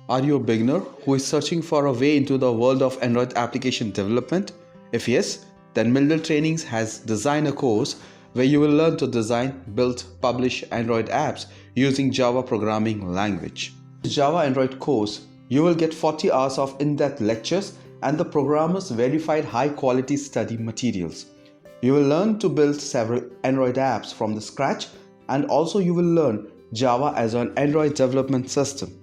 Are you a beginner who is searching for a way into the world of Android application development? If yes, then Mildaintrainings has designed a course where you will learn to design, build, publish Android apps using Java programming language. In this Java Android course, you will get 40 hours of in-depth lectures and the programmer's verified high-quality study materials. You will learn to build several Android apps from the scratch, and also you will learn Java as an Android development system.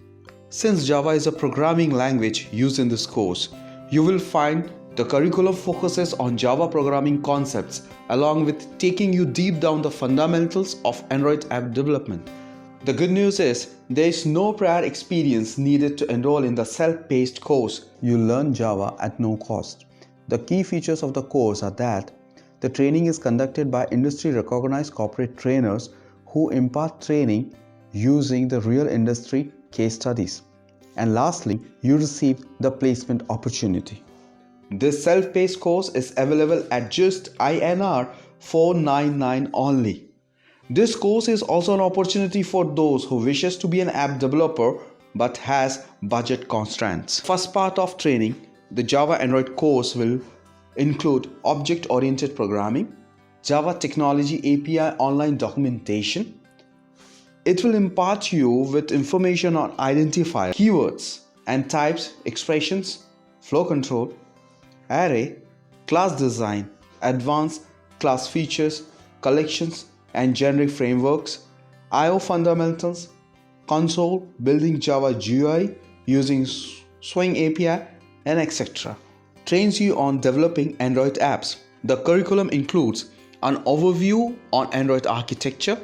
Since Java is a programming language used in this course, you will find the curriculum focuses on Java programming concepts along with taking you deep down the fundamentals of Android app development. The good news is there is no prior experience needed to enroll in the self-paced course. You learn Java at no cost. The key features of the course are that the training is conducted by industry-recognized corporate trainers who impart training using the real industry case studies. And lastly, you receive the placement opportunity. This self-paced course is available at just INR 499 only. This course is also an opportunity for those who wishes to be an app developer but has budget constraints. First part of training, the Java Android course will include object-oriented programming, Java Technology API online documentation. It will impart you with information on identifiers, keywords and types, expressions, flow control, array, class design, advanced class features, collections and generic frameworks, I/O fundamentals, console, building Java GUI using Swing API, and etc. Trains you on developing Android apps. The curriculum includes an overview on Android architecture,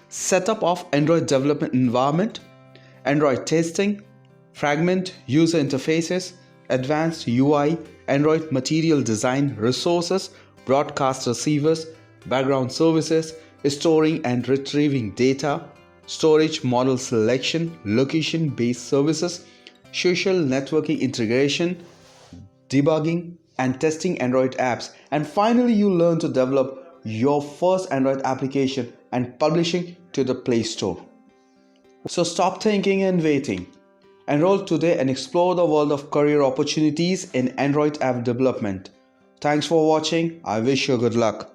setup of Android development environment, Android testing, fragment user interfaces, advanced UI, Android material design, resources, broadcast receivers, background services, storing and retrieving data, storage model selection, location-based services, social networking integration, debugging and testing Android apps, and finally you learn to develop your first Android application and publishing to the Play Store. So stop thinking and waiting. Enroll today and explore the world of career opportunities in Android app development. Thanks for watching. I wish you good luck.